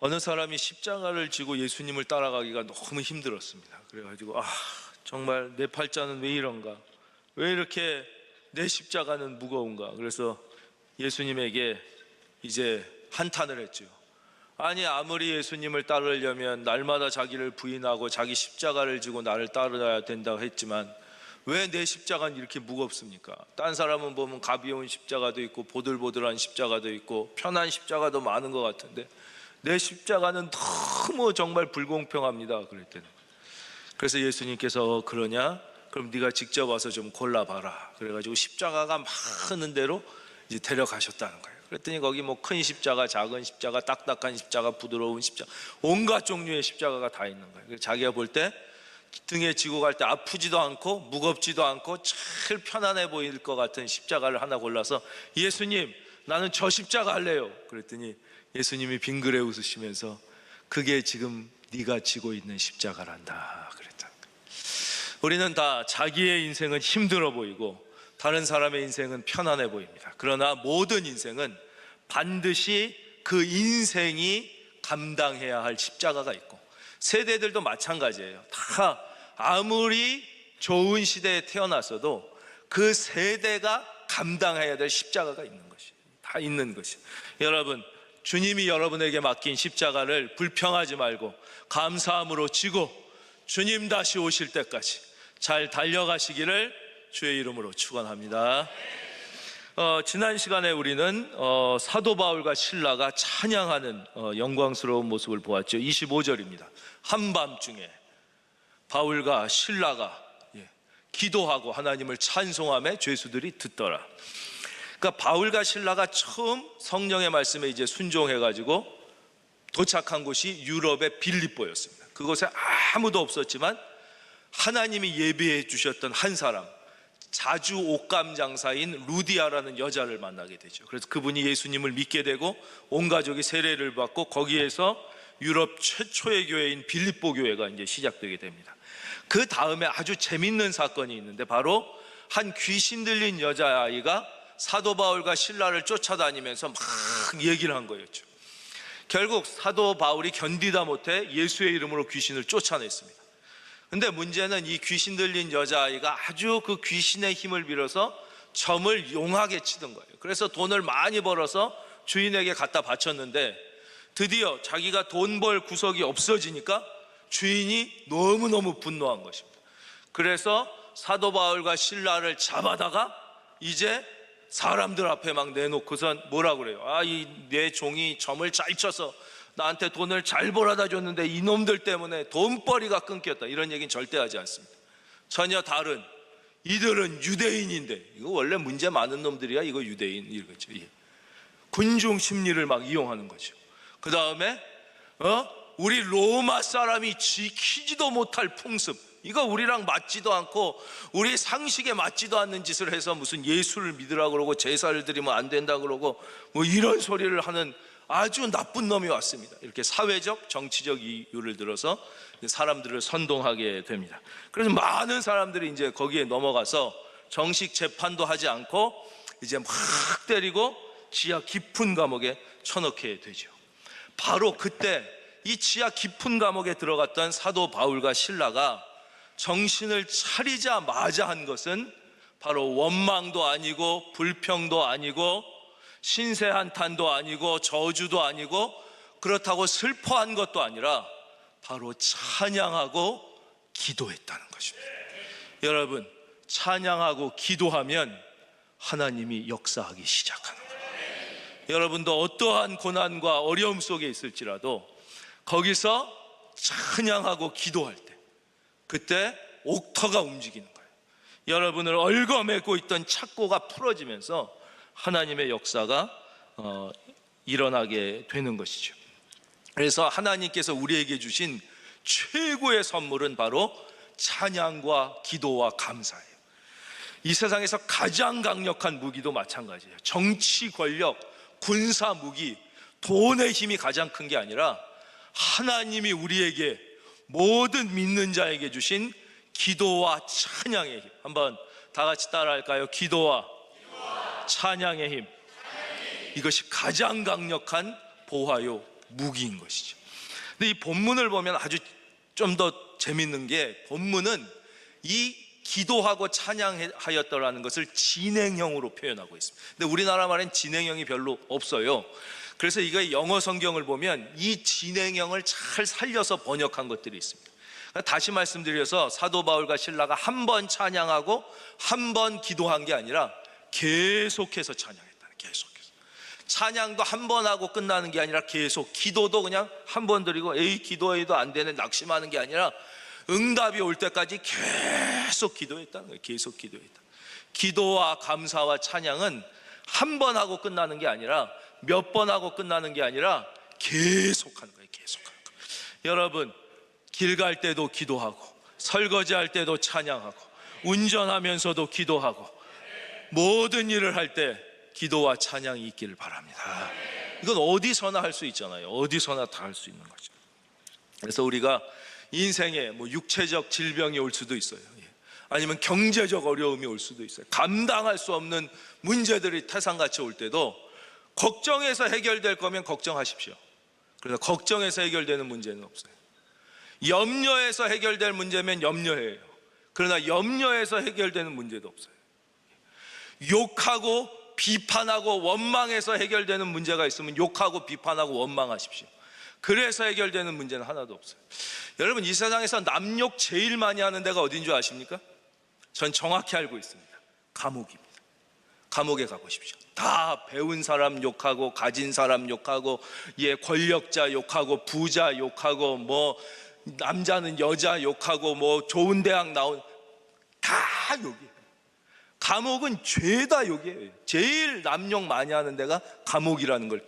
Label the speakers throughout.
Speaker 1: 어느 사람이 십자가를 지고 예수님을 따라가기가 너무 힘들었습니다. 그래가지고 정말 내 팔자는 왜 이런가, 왜 이렇게 내 십자가는 무거운가. 그래서 예수님에게 이제 한탄을 했죠. 아니, 아무리 예수님을 따르려면 날마다 자기를 부인하고 자기 십자가를 지고 나를 따라야 된다고 했지만 왜 내 십자가는 이렇게 무겁습니까? 딴 사람은 보면 가벼운 십자가도 있고 보들보들한 십자가도 있고 편한 십자가도 많은 것 같은데 내 십자가는 너무 정말 불공평합니다. 그랬더니, 그래서 예수님께서 그러냐? 그럼 네가 직접 와서 좀 골라봐라. 그래가지고 십자가가 많은 데로 이제 데려가셨다는 거예요. 그랬더니 거기 뭐 큰 십자가, 작은 십자가, 딱딱한 십자가, 부드러운 십자가, 온갖 종류의 십자가가 다 있는 거예요. 그래서 자기가 볼 때 등에 지고 갈 때 아프지도 않고 무겁지도 않고 제일 편안해 보일 것 같은 십자가를 하나 골라서 예수님, 나는 저 십자가 할래요. 그랬더니 예수님이 빙그레 웃으시면서 그게 지금 네가 지고 있는 십자가란다 그랬다. 우리는 다 자기의 인생은 힘들어 보이고 다른 사람의 인생은 편안해 보입니다. 그러나 모든 인생은 반드시 그 인생이 감당해야 할 십자가가 있고, 세대들도 마찬가지예요. 다 아무리 좋은 시대에 태어났어도 그 세대가 감당해야 될 십자가가 있는 것이, 다 있는 것이. 여러분, 주님이 여러분에게 맡긴 십자가를 불평하지 말고 감사함으로 지고 주님 다시 오실 때까지 잘 달려가시기를 주의 이름으로 축원합니다. 지난 시간에 우리는 사도 바울과 실라가 찬양하는 영광스러운 모습을 보았죠. 25절입니다. 한밤중에 바울과 실라가 기도하고 하나님을 찬송하며 죄수들이 듣더라. 그러니까 바울과 실라가 처음 성령의 말씀에 이제 순종해가지고 도착한 곳이 유럽의 빌립보였습니다. 그곳에 아무도 없었지만 하나님이 예비해 주셨던 한 사람, 자주 옷감 장사인 루디아라는 여자를 만나게 되죠. 그래서 그분이 예수님을 믿게 되고 온 가족이 세례를 받고 거기에서 유럽 최초의 교회인 빌립보 교회가 이제 시작되게 됩니다. 그 다음에 아주 재밌는 사건이 있는데, 바로 한 귀신 들린 여자아이가 사도 바울과 실라를 쫓아다니면서 막 얘기를 한 거였죠. 결국 사도 바울이 견디다 못해 예수의 이름으로 귀신을 쫓아냈습니다. 근데 문제는 이 귀신 들린 여자아이가 아주 그 귀신의 힘을 빌어서 점을 용하게 치던 거예요. 그래서 돈을 많이 벌어서 주인에게 갖다 바쳤는데 드디어 자기가 돈 벌 구석이 없어지니까 주인이 너무너무 분노한 것입니다. 그래서 사도 바울과 실라를 잡아다가 이제 사람들 앞에 막 내놓고선 뭐라 그래요? 이 내 종이 점을 잘 쳐서 나한테 돈을 잘 벌어다 줬는데 이놈들 때문에 돈벌이가 끊겼다, 이런 얘기는 절대 하지 않습니다. 전혀 다른, 이들은 유대인인데, 이거 원래 문제 많은 놈들이야 이거 유대인 이거죠. 군중 심리를 막 이용하는 거죠. 그 다음에 우리 로마 사람이 지키지도 못할 풍습, 이거 우리랑 맞지도 않고 우리 상식에 맞지도 않는 짓을 해서 무슨 예수를 믿으라고 그러고 제사를 드리면 안 된다 그러고 뭐 이런 소리를 하는 아주 나쁜 놈이 왔습니다. 이렇게 사회적 정치적 이유를 들어서 사람들을 선동하게 됩니다. 그래서 많은 사람들이 이제 거기에 넘어가서 정식 재판도 하지 않고 이제 막 때리고 지하 깊은 감옥에 쳐넣게 되죠. 바로 그때 이 지하 깊은 감옥에 들어갔던 사도 바울과 실라가 정신을 차리자마자 한 것은 바로 원망도 아니고 불평도 아니고 신세 한탄도 아니고 저주도 아니고 그렇다고 슬퍼한 것도 아니라 바로 찬양하고 기도했다는 것입니다. 여러분, 찬양하고 기도하면 하나님이 역사하기 시작하는 거예요. 여러분도 어떠한 고난과 어려움 속에 있을지라도 거기서 찬양하고 기도할 때, 그때 옥터가 움직이는 거예요. 여러분을 얽어매고 있던 착고가 풀어지면서 하나님의 역사가 일어나게 되는 것이죠. 그래서 하나님께서 우리에게 주신 최고의 선물은 바로 찬양과 기도와 감사예요. 이 세상에서 가장 강력한 무기도 마찬가지예요. 정치 권력, 군사 무기, 돈의 힘이 가장 큰 게 아니라 하나님이 우리에게, 모든 믿는 자에게 주신 기도와 찬양의 힘. 한번 다 같이 따라할까요? 기도와 찬양의 힘. 이것이 가장 강력한 보화요 무기인 것이죠. 근데 이 본문을 보면 아주 좀 더 재밌는 게, 본문은 이 기도하고 찬양하였더라는 것을 진행형으로 표현하고 있습니다. 근데 우리나라 말엔 진행형이 별로 없어요. 그래서 이거 영어 성경을 보면 이 진행형을 잘 살려서 번역한 것들이 있습니다. 다시 말씀드려서 사도 바울과 실라가 한 번 찬양하고 한 번 기도한 게 아니라 계속해서 찬양했다는, 계속해서. 찬양도 한 번 하고 끝나는 게 아니라 계속, 기도도 그냥 한 번 드리고 에이 기도해도 안 되네 낙심하는 게 아니라 응답이 올 때까지 계속 기도했다는 거예요. 계속 기도했다. 기도와 감사와 찬양은 한 번 하고 끝나는 게 아니라, 몇 번 하고 끝나는 게 아니라 계속하는 거예요. 계속하는 거예요. 여러분, 길 갈 때도 기도하고, 설거지할 때도 찬양하고, 운전하면서도 기도하고, 모든 일을 할 때 기도와 찬양이 있기를 바랍니다. 이건 어디서나 할 수 있잖아요. 어디서나 다 할 수 있는 거죠. 그래서 우리가 인생에 육체적 질병이 올 수도 있어요. 아니면 경제적 어려움이 올 수도 있어요. 감당할 수 없는 문제들이 태산같이 올 때도 걱정해서 해결될 거면 걱정하십시오. 그래서 걱정해서 해결되는 문제는 없어요. 염려해서 해결될 문제면 염려해요. 그러나 염려해서 해결되는 문제도 없어요. 욕하고 비판하고 원망해서 해결되는 문제가 있으면 욕하고 비판하고 원망하십시오. 그래서 해결되는 문제는 하나도 없어요. 여러분, 이 세상에서 남욕 제일 많이 하는 데가 어딘 줄 아십니까? 전 정확히 알고 있습니다. 감옥입니다. 감옥에 가보십시오. 다 배운 사람 욕하고, 가진 사람 욕하고, 권력자 욕하고, 부자 욕하고, 남자는 여자 욕하고, 좋은 대학 나온, 다 욕이에요. 감옥은 죄다 욕이에요. 제일 남욕 많이 하는 데가 감옥이라는 걸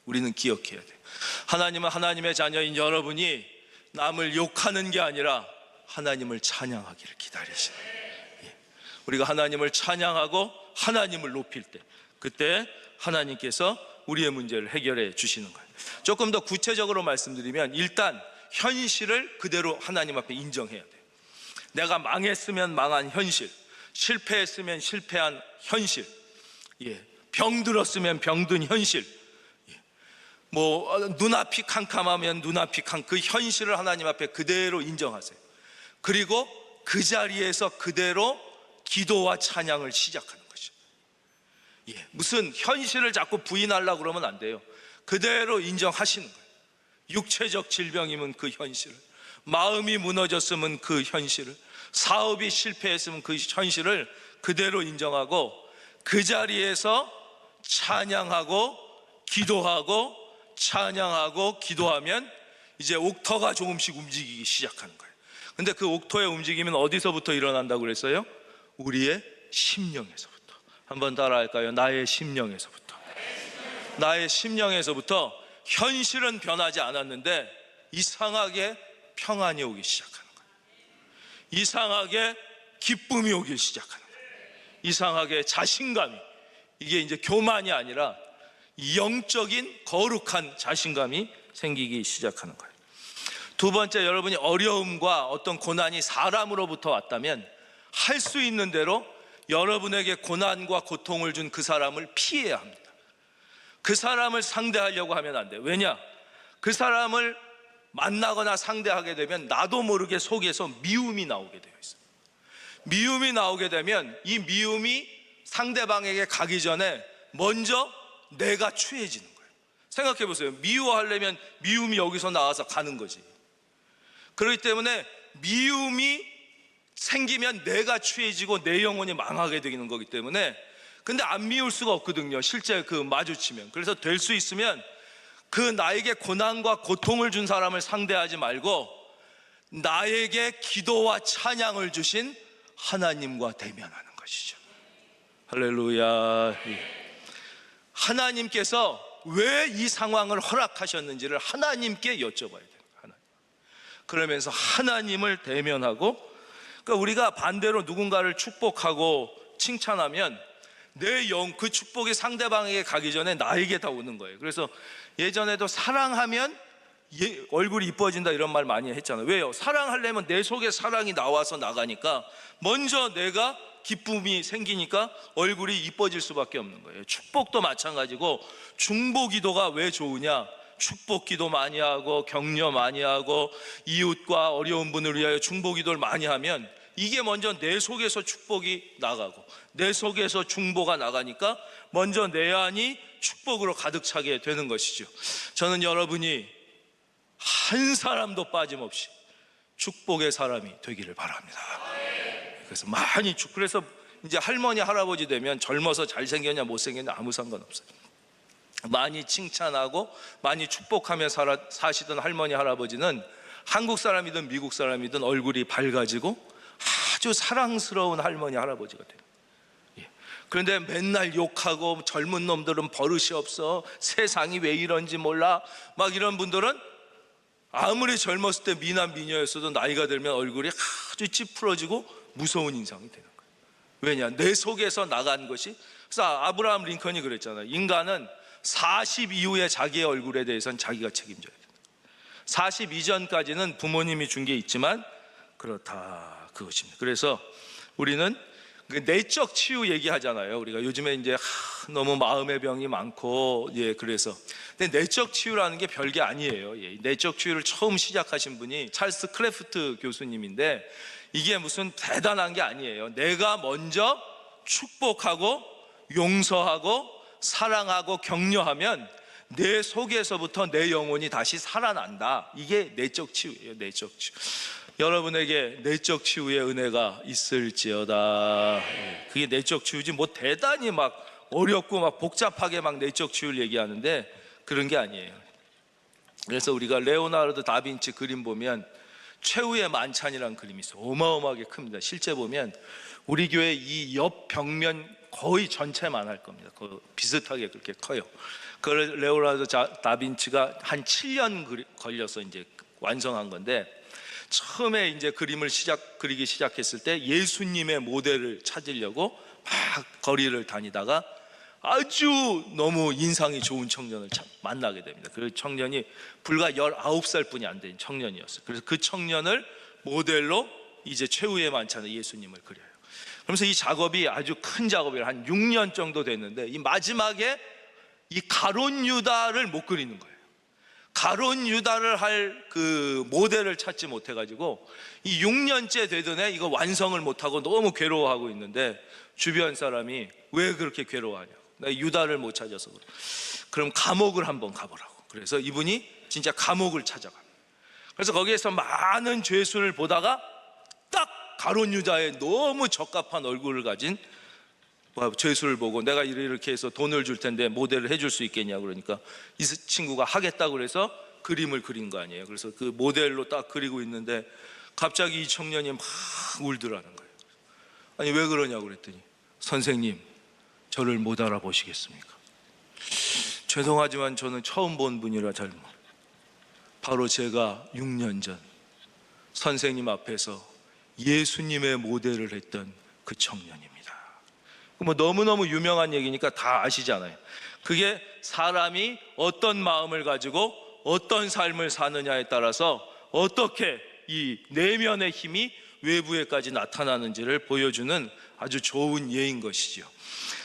Speaker 1: 우리는 기억해야 돼요. 하나님은 하나님의 자녀인 여러분이 남을 욕하는 게 아니라 하나님을 찬양하기를 기다리시는 거예요. 우리가 하나님을 찬양하고 하나님을 높일 때, 그때 하나님께서 우리의 문제를 해결해 주시는 거예요. 조금 더 구체적으로 말씀드리면, 일단 현실을 그대로 하나님 앞에 인정해야 돼요. 내가 망했으면 망한 현실, 실패했으면 실패한 현실, 병들었으면 병든 현실, 눈앞이 캄캄하면 눈앞이 그 현실을 하나님 앞에 그대로 인정하세요. 그리고 그 자리에서 그대로 기도와 찬양을 시작하는 거죠. 무슨 현실을 자꾸 부인하려고 그러면 안 돼요. 그대로 인정하시는 거예요. 육체적 질병이면 그 현실을, 마음이 무너졌으면 그 현실을, 사업이 실패했으면 그 현실을 그대로 인정하고, 그 자리에서 찬양하고 기도하고 찬양하고 기도하면 이제 옥터가 조금씩 움직이기 시작하는 거예요. 근데 그 옥터의 움직임은 어디서부터 일어난다고 그랬어요? 우리의 심령에서부터. 한번 따라할까요? 나의 심령에서부터. 나의 심령에서부터. 현실은 변하지 않았는데 이상하게 평안이 오기 시작하는 거예요. 이상하게 기쁨이 오기 시작하는 거예요. 이상하게 자신감이, 이게 이제 교만이 아니라 영적인 거룩한 자신감이 생기기 시작하는 거예요. 두 번째, 여러분이 어려움과 어떤 고난이 사람으로부터 왔다면 할 수 있는 대로 여러분에게 고난과 고통을 준 그 사람을 피해야 합니다. 그 사람을 상대하려고 하면 안 돼요. 왜냐? 그 사람을 만나거나 상대하게 되면 나도 모르게 속에서 미움이 나오게 되어 있어요. 미움이 나오게 되면 이 미움이 상대방에게 가기 전에 먼저 내가 취해지는 거예요. 생각해 보세요. 미워하려면 미움이 여기서 나와서 가는 거지. 그렇기 때문에 미움이 생기면 내가 취해지고 내 영혼이 망하게 되는 거기 때문에, 근데 안 미울 수가 없거든요. 실제 마주치면. 그래서 될 수 있으면 그 나에게 고난과 고통을 준 사람을 상대하지 말고 나에게 기도와 찬양을 주신 하나님과 대면하는 것이죠. 할렐루야. 하나님께서 왜 이 상황을 허락하셨는지를 하나님께 여쭤봐야 돼요. 그러면서 하나님을 대면하고, 그러니까 우리가 반대로 누군가를 축복하고 칭찬하면 그 축복이 상대방에게 가기 전에 나에게 다 오는 거예요. 그래서 예전에도 사랑하면 얼굴이 이뻐진다 이런 말 많이 했잖아요. 왜요? 사랑하려면 내 속에 사랑이 나와서 나가니까 먼저 내가 기쁨이 생기니까 얼굴이 이뻐질 수밖에 없는 거예요. 축복도 마찬가지고, 중보기도가 왜 좋으냐? 축복기도 많이 하고 격려 많이 하고 이웃과 어려운 분을 위하여 중보기도를 많이 하면 이게 먼저 내 속에서 축복이 나가고 내 속에서 중보가 나가니까 먼저 내 안이 축복으로 가득 차게 되는 것이죠. 저는 여러분이 한 사람도 빠짐없이 축복의 사람이 되기를 바랍니다. 그래서 그래서 이제 할머니 할아버지 되면 젊어서 잘생겼냐 못생겼냐 아무 상관없어요. 많이 칭찬하고 많이 축복하며 사시던 할머니 할아버지는 한국 사람이든 미국 사람이든 얼굴이 밝아지고 아주 사랑스러운 할머니 할아버지가 돼요. 그런데 맨날 욕하고 젊은 놈들은 버릇이 없어, 세상이 왜 이런지 몰라, 막 이런 분들은 아무리 젊었을 때 미남 미녀였어도 나이가 들면 얼굴이 아주 찌푸러지고 무서운 인상이 되는 거예요. 왜냐? 내 속에서 나간 것이. 그래서 아브라함 링컨이 그랬잖아요. 인간은 40 이후에 자기의 얼굴에 대해서는 자기가 책임져야 된다. 40 이전까지는 부모님이 준 게 있지만 그렇다, 그것입니다. 그래서 우리는 내적 치유 얘기하잖아요. 우리가 요즘에 이제 너무 마음의 병이 많고, 그래서 근데 내적 치유라는 게 별게 아니에요. 내적 치유를 처음 시작하신 분이 찰스 클래프트 교수님인데 이게 무슨 대단한 게 아니에요. 내가 먼저 축복하고 용서하고 사랑하고 격려하면 내 속에서부터 내 영혼이 다시 살아난다. 이게 내적 치유예요. 내적 치유. 여러분에게 내적 치유의 은혜가 있을지어다. 그게 내적 치유지 뭐 대단히 막 어렵고 막 복잡하게 막 내적 치유를 얘기하는데 그런 게 아니에요. 그래서 우리가 레오나르도 다빈치 그림 보면 최후의 만찬이라는 그림이 있어요. 어마어마하게 큽니다. 실제 보면 우리 교회 이 옆 벽면 거의 전체만 할 겁니다. 비슷하게 그렇게 커요. 그걸 레오나르도 다빈치가 한 7년 걸려서 이제 완성한 건데, 처음에 이제 그림을 그리기 시작했을 때 예수님의 모델을 찾으려고 막 거리를 다니다가 아주 너무 인상이 좋은 청년을 만나게 됩니다. 그 청년이 불과 19살 뿐이 안 된 청년이었어요. 그래서 그 청년을 모델로 이제 최후의 만찬에 예수님을 그려요. 그러면서 이 작업이 아주 큰 작업이에요. 한 6년 정도 됐는데 이 마지막에 이 가룟 유다를 못 그리는 거예요. 가룟 유다를 할 그 모델을 찾지 못해가지고 이 6년째 되던 애 이거 완성을 못하고 너무 괴로워하고 있는데 주변 사람이 왜 그렇게 괴로워하냐고, 나 유다를 못 찾아서 그래. 그럼 감옥을 한번 가보라고. 그래서 이분이 진짜 감옥을 찾아갑니다. 그래서 거기에서 많은 죄수를 보다가 딱 가룟 유다의 너무 적합한 얼굴을 가진 죄수를 보고 내가 이렇게 해서 돈을 줄 텐데 모델을 해줄 수 있겠냐 그러니까 이 친구가 하겠다고 그래서 그림을 그린 거 아니에요. 그래서 그 모델로 딱 그리고 있는데 갑자기 이 청년이 막 울더라는 거예요. 아니 왜 그러냐고 그랬더니 선생님 저를 못 알아보시겠습니까? 죄송하지만 저는 처음 본 분이라 잘 모르겠어요. 바로 제가 6년 전 선생님 앞에서 예수님의 모델을 했던 그 청년입니다. 뭐 너무너무 유명한 얘기니까 다 아시잖아요. 그게 사람이 어떤 마음을 가지고 어떤 삶을 사느냐에 따라서 어떻게 이 내면의 힘이 외부에까지 나타나는지를 보여주는 아주 좋은 예인 것이죠.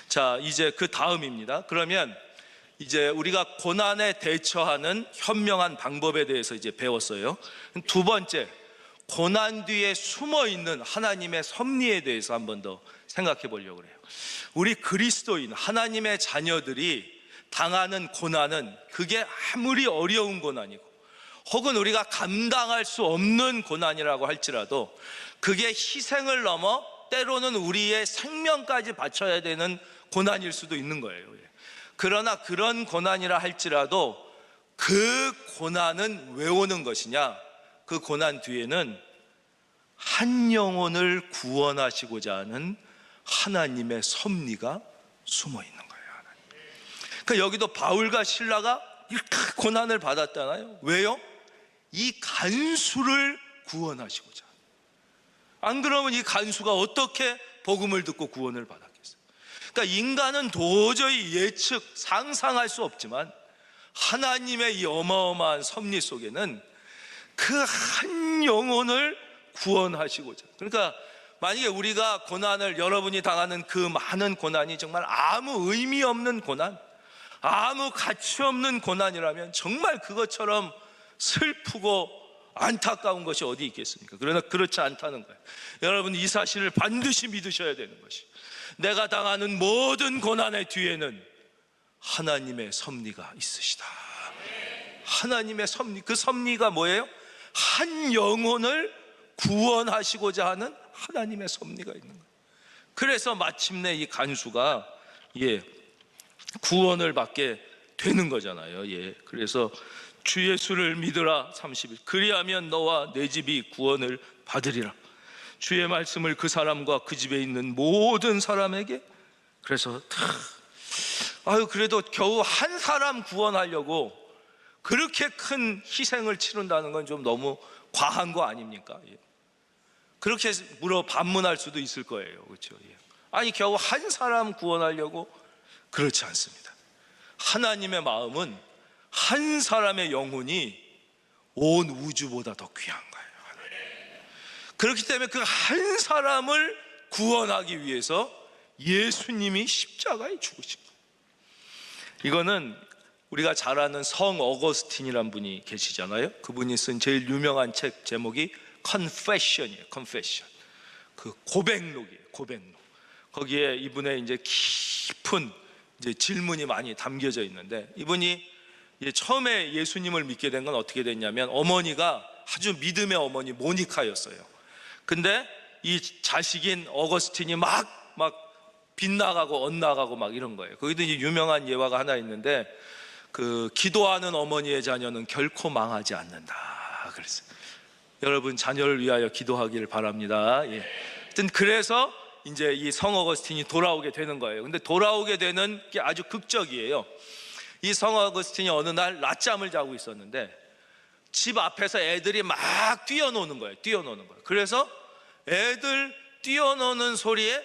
Speaker 1: 자, 이제 그 다음입니다. 그러면 이제 우리가 고난에 대처하는 현명한 방법에 대해서 이제 배웠어요. 두 번째, 고난 뒤에 숨어 있는 하나님의 섭리에 대해서 한 번 더 생각해 보려고 해요. 우리 그리스도인 하나님의 자녀들이 당하는 고난은 그게 아무리 어려운 고난이고 혹은 우리가 감당할 수 없는 고난이라고 할지라도 그게 희생을 넘어 때로는 우리의 생명까지 바쳐야 되는 고난일 수도 있는 거예요. 그러나 그런 고난이라 할지라도 그 고난은 왜 오는 것이냐? 그 고난 뒤에는 한 영혼을 구원하시고자 하는 하나님의 섭리가 숨어 있는 거예요. 그러니까 여기도 바울과 실라가 이렇게 고난을 받았잖아요. 왜요? 이 간수를 구원하시고자. 안 그러면 이 간수가 어떻게 복음을 듣고 구원을 받았겠어요? 그러니까 인간은 도저히 예측, 상상할 수 없지만 하나님의 이 어마어마한 섭리 속에는 그 한 영혼을 구원하시고자. 그러니까 만약에 우리가 고난을, 여러분이 당하는 그 많은 고난이 정말 아무 의미 없는 고난, 아무 가치 없는 고난이라면 정말 그것처럼 슬프고 안타까운 것이 어디 있겠습니까? 그러나 그렇지 않다는 거예요. 여러분, 이 사실을 반드시 믿으셔야 되는 것이, 내가 당하는 모든 고난의 뒤에는 하나님의 섭리가 있으시다. 하나님의 섭리, 그 섭리가 뭐예요? 한 영혼을 구원하시고자 하는 하나님의 섭리가 있는 거예요. 그래서 마침내 이 간수가 구원을 받게 되는 거잖아요. 그래서 주 예수를 믿으라 30일 그리하면 너와 내 집이 구원을 받으리라. 주의 말씀을 그 사람과 그 집에 있는 모든 사람에게. 그래서 그래도 겨우 한 사람 구원하려고 그렇게 큰 희생을 치른다는 건 좀 너무 과한 거 아닙니까? 그렇게 반문할 수도 있을 거예요. 그렇죠? 아니, 겨우 한 사람 구원하려고. 그렇지 않습니다. 하나님의 마음은 한 사람의 영혼이 온 우주보다 더 귀한 거예요. 그렇기 때문에 그 한 사람을 구원하기 위해서 예수님이 십자가에 죽으신 거예요. 이거는 우리가 잘 아는 성 어거스틴이란 분이 계시잖아요. 그분이 쓴 제일 유명한 책 제목이 Confession이에요. Confession. 그 고백록이에요. 고백록. 거기에 이분의 이제 깊은 질문이 많이 담겨져 있는데, 이분이 처음에 예수님을 믿게 된 건 어떻게 됐냐면, 어머니가 아주 믿음의 어머니 모니카였어요. 근데 이 자식인 어거스틴이 막 빗나가고 엇나가고 막 이런 거예요. 거기도 이제 유명한 예화가 하나 있는데, 그 기도하는 어머니의 자녀는 결코 망하지 않는다 그랬어요. 여러분, 자녀를 위하여 기도하기를 바랍니다. 하여튼 그래서 이제 이 성 어거스틴이 돌아오게 되는 거예요. 근데 돌아오게 되는 게 아주 극적이에요. 이 성 어거스틴이 어느 날 낮잠을 자고 있었는데 집 앞에서 애들이 막 뛰어노는 거예요. 그래서 애들 뛰어노는 소리에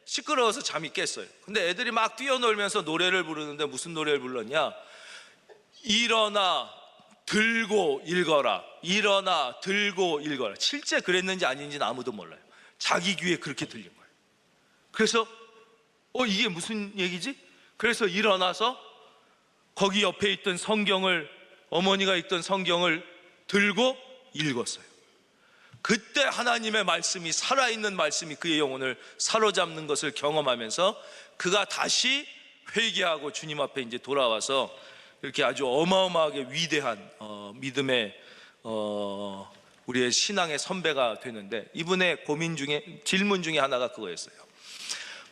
Speaker 1: 시끄러워서 잠이 깼어요. 근데 애들이 막 뛰어놀면서 노래를 부르는데 무슨 노래를 불렀냐? 일어나 들고 읽어라. 일어나 들고 읽어라. 실제 그랬는지 아닌지는 아무도 몰라요. 자기 귀에 그렇게 들린 거예요. 그래서 이게 무슨 얘기지? 그래서 일어나서 거기 옆에 있던 성경을, 어머니가 읽던 성경을 들고 읽었어요. 그때 하나님의 말씀이, 살아있는 말씀이 그의 영혼을 사로잡는 것을 경험하면서 그가 다시 회개하고 주님 앞에 이제 돌아와서 이렇게 아주 어마어마하게 위대한 믿음의 우리의 신앙의 선배가 되는데, 이분의 질문 중에 하나가 그거였어요.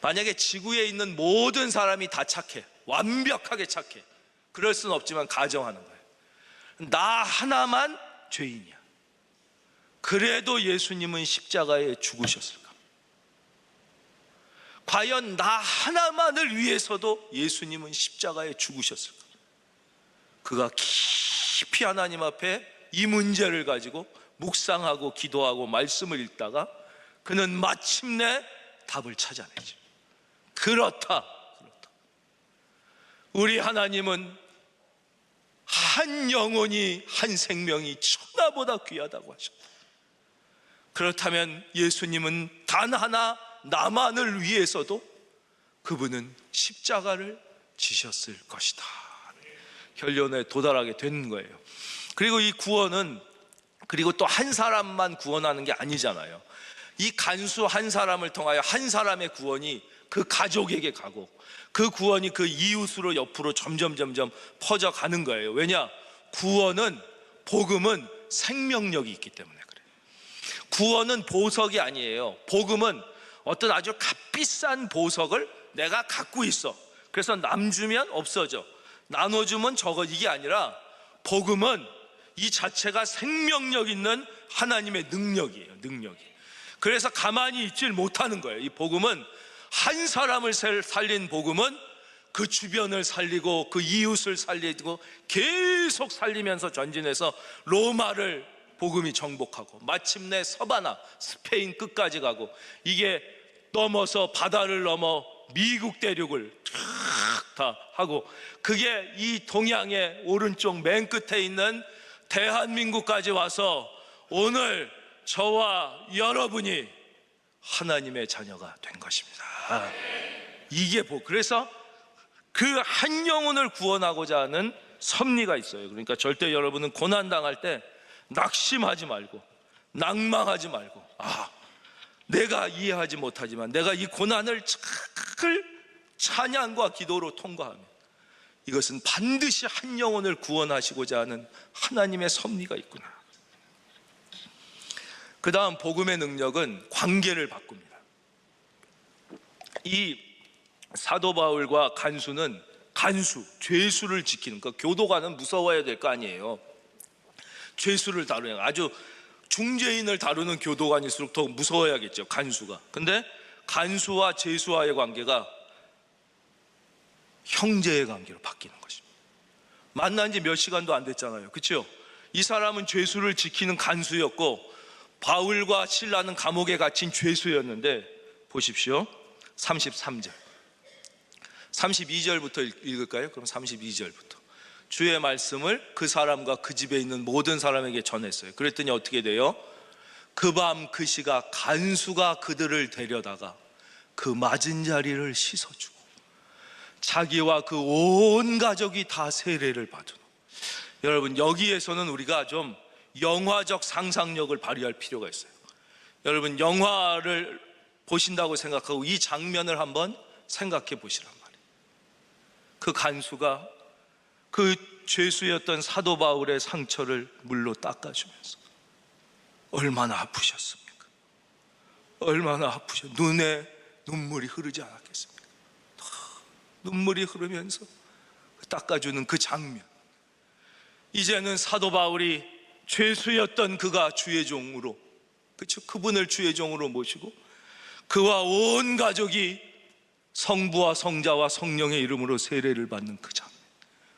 Speaker 1: 만약에 지구에 있는 모든 사람이 다 착해, 완벽하게 착해, 그럴 수는 없지만 가정하는 거예요. 나 하나만 죄인이야. 그래도 예수님은 십자가에 죽으셨을까? 과연 나 하나만을 위해서도 예수님은 십자가에 죽으셨을까? 그가 깊이 하나님 앞에 이 문제를 가지고 묵상하고 기도하고 말씀을 읽다가 그는 마침내 답을 찾아내죠. 그렇다. 우리 하나님은 한 영혼이, 한 생명이 천하보다 귀하다고 하셨다. 그렇다면 예수님은 단 하나 나만을 위해서도 그분은 십자가를 지셨을 것이다. 결론에 도달하게 된 거예요. 그리고 이 구원은 그리고 또 한 사람만 구원하는 게 아니잖아요. 이 간수 한 사람을 통하여 한 사람의 구원이 그 가족에게 가고 그 구원이 그 이웃으로 옆으로 점점 퍼져가는 거예요. 왜냐? 구원은, 복음은 생명력이 있기 때문에 그래요. 구원은 보석이 아니에요. 복음은 어떤 아주 값비싼 보석을 내가 갖고 있어. 그래서 남 주면 없어져, 나눠주면 적어. 이게 아니라 복음은 이 자체가 생명력 있는 하나님의 능력이에요. 능력이. 그래서 가만히 있질 못하는 거예요. 이 복음은, 한 사람을 살린 복음은 그 주변을 살리고 그 이웃을 살리고 계속 살리면서 전진해서 로마를 복음이 정복하고 마침내 서바나, 스페인 끝까지 가고, 이게 넘어서 바다를 넘어 미국 대륙을 다 하고, 그게 이 동양의 오른쪽 맨 끝에 있는 대한민국까지 와서 오늘 저와 여러분이 하나님의 자녀가 된 것입니다. 이게 그래서 그 한 영혼을 구원하고자 하는 섭리가 있어요. 그러니까 절대 여러분은 고난당할 때 낙심하지 말고 낭망하지 말고, 내가 이해하지 못하지만 내가 이 고난을 잘 찬양과 기도로 통과하면 이것은 반드시 한 영혼을 구원하시고자 하는 하나님의 섭리가 있구나. 그 다음 복음의 능력은 관계를 바꿉니다. 이 사도 바울과 간수는 죄수를 지키는, 그 교도관은 무서워야 될 거 아니에요. 죄수를 다루는, 아주 중죄인을 다루는 교도관일수록 더 무서워야겠죠, 간수가. 근데 간수와 죄수와의 관계가 형제의 관계로 바뀌는 것입니다. 만난 지 몇 시간도 안 됐잖아요, 그렇죠? 이 사람은 죄수를 지키는 간수였고 바울과 실라는 감옥에 갇힌 죄수였는데, 보십시오. 33절 32절부터 읽을까요? 그럼 32절부터. 주의 말씀을 그 사람과 그 집에 있는 모든 사람에게 전했어요. 그랬더니 어떻게 돼요? 그 밤 그 시가 간수가 그들을 데려다가 그 맞은 자리를 씻어주고 자기와 그 온 가족이 다 세례를 받은. 여러분, 여기에서는 우리가 좀 영화적 상상력을 발휘할 필요가 있어요. 여러분, 영화를 보신다고 생각하고 이 장면을 한번 생각해 보시란 말이에요. 그 간수가 그 죄수였던 사도 바울의 상처를 물로 닦아주면서 얼마나 아프셨습니까? 얼마나 아프셨, 눈에 눈물이 흐르지 않았겠습니까? 눈물이 흐르면서 닦아주는 그 장면. 이제는 사도 바울이 죄수였던 그가 주의 종으로, 그렇죠? 그분을 주의 종으로 모시고 그와 온 가족이 성부와 성자와 성령의 이름으로 세례를 받는 그 장면.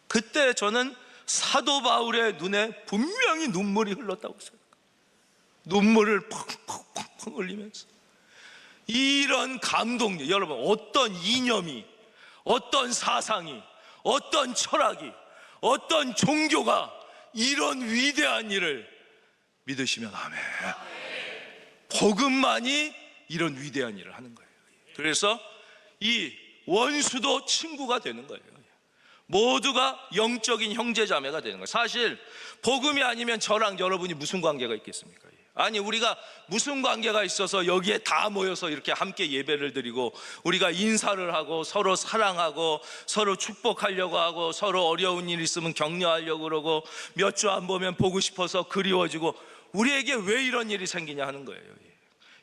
Speaker 1: 그때 저는 사도 바울의 눈에 분명히 눈물이 흘렀다고 생각해요. 눈물을 펑펑펑펑 흘리면서 이런 감동력, 여러분, 어떤 이념이, 어떤 사상이, 어떤 철학이, 어떤 종교가 이런 위대한 일을 믿으시면 아멘. 복음만이 이런 위대한 일을 하는 거예요. 그래서 이 원수도 친구가 되는 거예요. 모두가 영적인 형제자매가 되는 거예요. 사실 복음이 아니면 저랑 여러분이 무슨 관계가 있겠습니까? 아니, 우리가 무슨 관계가 있어서 여기에 다 모여서 이렇게 함께 예배를 드리고 우리가 인사를 하고 서로 사랑하고 서로 축복하려고 하고 서로 어려운 일 있으면 격려하려고 그러고 몇 주 안 보면 보고 싶어서 그리워지고, 우리에게 왜 이런 일이 생기냐 하는 거예요.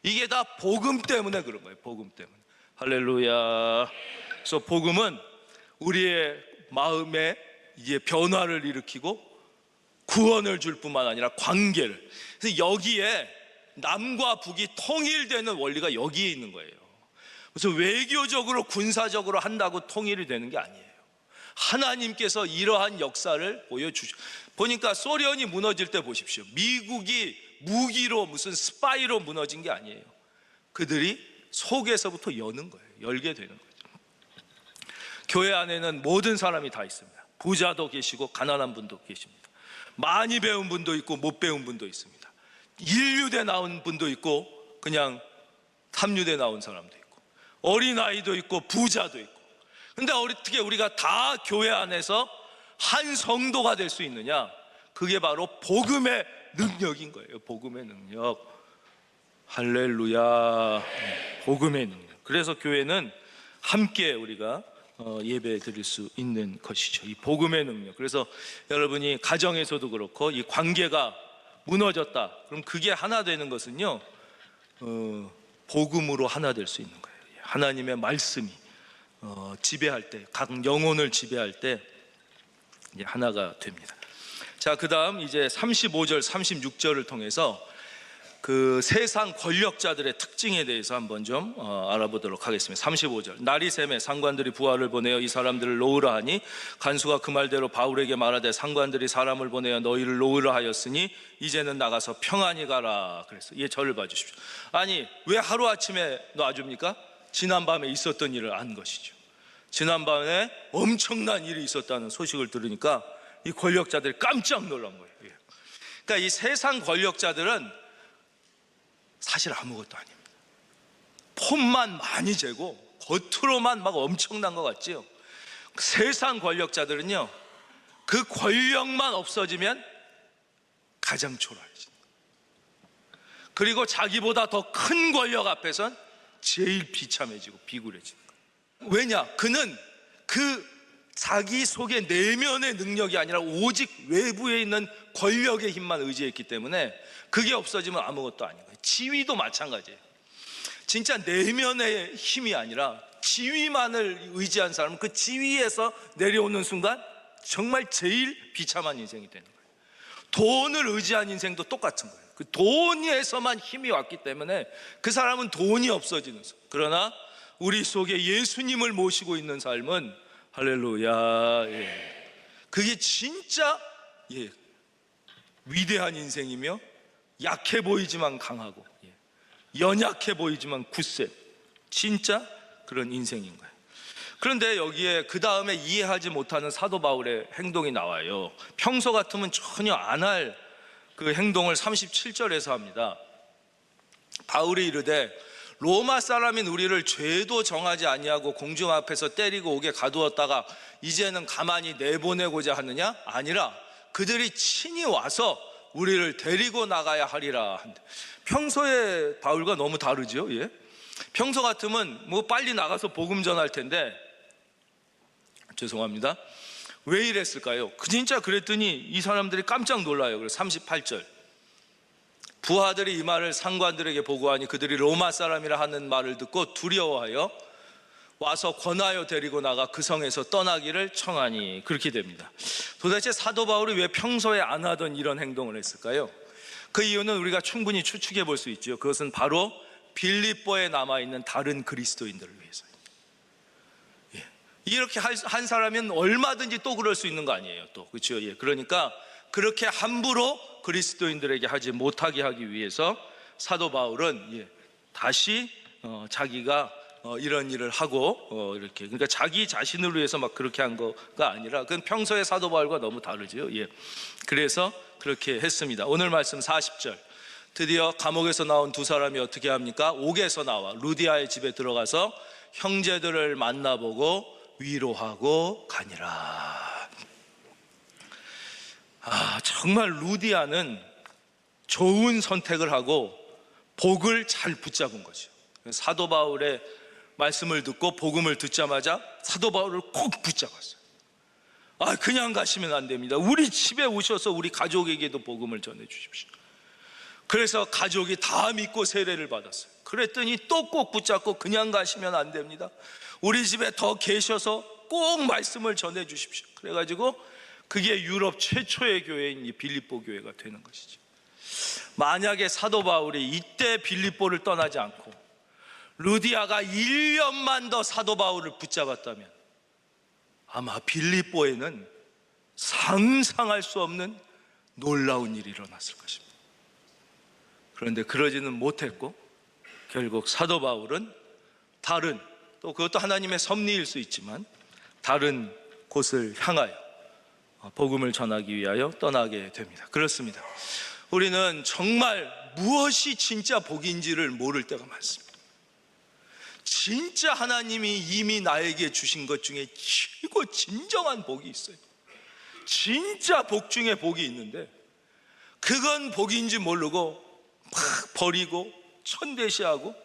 Speaker 1: 이게 다 복음 때문에 그런 거예요. 복음 때문에. 할렐루야. 그래서 복음은 우리의 마음에 이게 변화를 일으키고 구원을 줄 뿐만 아니라 관계를, 그래서 여기에 남과 북이 통일되는 원리가 여기에 있는 거예요. 그래서 외교적으로 군사적으로 한다고 통일이 되는 게 아니에요. 하나님께서 이러한 역사를 보여주셔. 보니까 소련이 무너질 때 보십시오. 미국이 무기로 무슨 스파이로 무너진 게 아니에요. 그들이 속에서부터 여는 거예요. 열게 되는 거죠. 교회 안에는 모든 사람이 다 있습니다. 부자도 계시고 가난한 분도 계십니다. 많이 배운 분도 있고 못 배운 분도 있습니다. 인류대 나온 분도 있고 그냥 탐류대 나온 사람도 있고 어린아이도 있고 부자도 있고. 근데 어떻게 우리가 다 교회 안에서 한 성도가 될 수 있느냐? 그게 바로 복음의 능력인 거예요. 복음의 능력. 할렐루야. 복음의 능력. 그래서 교회는 함께 우리가 예배 드릴 수 있는 것이죠. 이 복음의 능력. 그래서 여러분이 가정에서도 그렇고 이 관계가 무너졌다, 그럼 그게 하나 되는 것은요, 복음으로 하나 될 수 있는 거예요. 하나님의 말씀이 지배할 때, 각 영혼을 지배할 때 이제 하나가 됩니다. 자, 그 다음 이제 35절 36절을 통해서 그 세상 권력자들의 특징에 대해서 한번 좀 알아보도록 하겠습니다. 35절. 날이 새매 상관들이 부하를 보내어 이 사람들을 놓으라 하니 간수가 그 말대로 바울에게 말하되 상관들이 사람을 보내어 너희를 놓으라 하였으니 이제는 나가서 평안히 가라. 그래서 이 절을 봐주십시오. 아니, 왜 하루아침에 놔줍니까? 지난밤에 있었던 일을 안 것이죠. 지난밤에 엄청난 일이 있었다는 소식을 들으니까 이 권력자들이 깜짝 놀란 거예요. 그러니까 이 세상 권력자들은 사실 아무것도 아닙니다. 폼만 많이 재고 겉으로만 막 엄청난 것 같지요. 세상 권력자들은요, 그 권력만 없어지면 가장 초라해집니다. 그리고 자기보다 더 큰 권력 앞에선 제일 비참해지고 비굴해지는 거예요. 왜냐? 그는 그 자기 속의 내면의 능력이 아니라 오직 외부에 있는 권력의 힘만 의지했기 때문에 그게 없어지면 아무것도 아닌 거예요. 지위도 마찬가지예요. 진짜 내면의 힘이 아니라 지위만을 의지한 사람은 그 지위에서 내려오는 순간 정말 제일 비참한 인생이 되는 거예요. 돈을 의지한 인생도 똑같은 거예요. 그 돈에서만 힘이 왔기 때문에 그 사람은 돈이 없어지는 거예요. 그러나 우리 속에 예수님을 모시고 있는 삶은 할렐루야, 그게 진짜 위대한 인생이며 약해 보이지만 강하고 연약해 보이지만 굳세, 진짜 그런 인생인 거예요. 그런데 여기에 그 다음에 이해하지 못하는 사도 바울의 행동이 나와요. 평소 같으면 전혀 안 할 그 행동을 37절에서 합니다. 바울이 이르되 로마 사람인 우리를 죄도 정하지 아니하고 공중 앞에서 때리고 옥에 가두었다가 이제는 가만히 내보내고자 하느냐? 아니라 그들이 친히 와서 우리를 데리고 나가야 하리라. 평소에 바울과 너무 다르죠. 평소 같으면 뭐 빨리 나가서 복음 전할 텐데, 죄송합니다, 왜 이랬을까요? 진짜 그랬더니 이 사람들이 깜짝 놀라요. 그래서 38절, 부하들이 이 말을 상관들에게 보고하니 그들이 로마 사람이라 하는 말을 듣고 두려워하여 와서 권하여 데리고 나가 그 성에서 떠나기를 청하니, 그렇게 됩니다. 도대체 사도 바울이 왜 평소에 안 하던 이런 행동을 했을까요? 그 이유는 우리가 충분히 추측해 볼 수 있죠. 그것은 바로 빌립보에 남아있는 다른 그리스도인들을 위해서입니다. 이렇게 한 사람은 얼마든지 또 그럴 수 있는 거 아니에요, 또. 그렇죠? 그러니까 그렇게 함부로 그리스도인들에게 하지 못하게 하기 위해서 사도 바울은 다시 자기가 이런 일을 하고 이렇게, 그러니까 자기 자신을 위해서 막 그렇게 한 거가 아니라 그건 평소에 사도 바울과 너무 다르죠. 그래서 그렇게 했습니다. 오늘 말씀 40절, 드디어 감옥에서 나온 두 사람이 어떻게 합니까? 옥에서 나와 루디아의 집에 들어가서 형제들을 만나보고 위로하고 가니라. 정말 루디아는 좋은 선택을 하고 복을 잘 붙잡은 거죠. 사도 바울의 말씀을 듣고 복음을 듣자마자 사도 바울을 꼭 붙잡았어요. 그냥 가시면 안 됩니다. 우리 집에 오셔서 우리 가족에게도 복음을 전해 주십시오. 그래서 가족이 다 믿고 세례를 받았어요. 그랬더니 또 꼭 붙잡고 그냥 가시면 안 됩니다. 우리 집에 더 계셔서 꼭 말씀을 전해 주십시오. 그래가지고 그게 유럽 최초의 교회인 이 빌립보 교회가 되는 것이죠. 만약에 사도 바울이 이때 빌립보를 떠나지 않고 루디아가 1년만 더 사도 바울을 붙잡았다면 아마 빌립보에는 상상할 수 없는 놀라운 일이 일어났을 것입니다. 그런데 그러지는 못했고 결국 사도 바울은 다른, 또 그것도 하나님의 섭리일 수 있지만 다른 곳을 향하여 복음을 전하기 위하여 떠나게 됩니다. 그렇습니다. 우리는 정말 무엇이 진짜 복인지를 모를 때가 많습니다. 진짜 하나님이 이미 나에게 주신 것 중에 최고 진정한 복이 있어요. 진짜 복 중에 복이 있는데 그건 복인지 모르고 막 버리고 천대시하고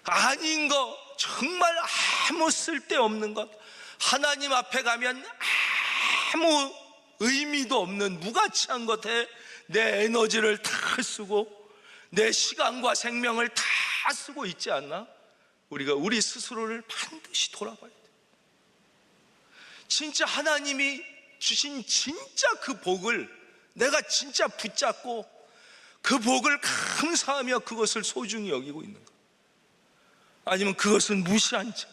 Speaker 1: 아닌 거, 정말 아무 쓸데없는 것, 하나님 앞에 가면 아무 의미도 없는 무가치한 것에 내 에너지를 다 쓰고 내 시간과 생명을 다 쓰고 있지 않나? 우리가 우리 스스로를 반드시 돌아봐야 돼. 진짜 하나님이 주신 진짜 그 복을 내가 진짜 붙잡고 그 복을 감사하며 그것을 소중히 여기고 있는가? 아니면 그것은 무시한 채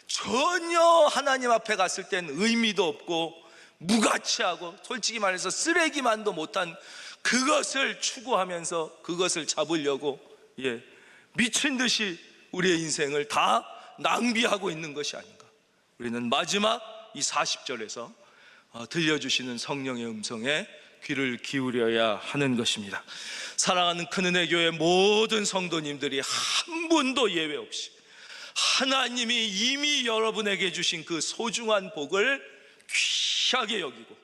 Speaker 1: 전혀 하나님 앞에 갔을 땐 의미도 없고 무가치하고 솔직히 말해서 쓰레기만도 못한 그것을 추구하면서 그것을 잡으려고 미친 듯이 우리의 인생을 다 낭비하고 있는 것이 아닌가? 우리는 마지막 이 40절에서 들려주시는 성령의 음성에 귀를 기울여야 하는 것입니다. 사랑하는 큰은혜 교회 모든 성도님들이 한 분도 예외 없이 하나님이 이미 여러분에게 주신 그 소중한 복을 귀하게 여기고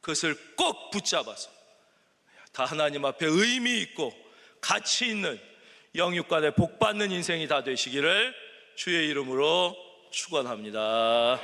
Speaker 1: 그것을 꼭 붙잡아서 다 하나님 앞에 의미 있고 가치 있는 영육간의 복 받는 인생이 다 되시기를 주의 이름으로 축원합니다.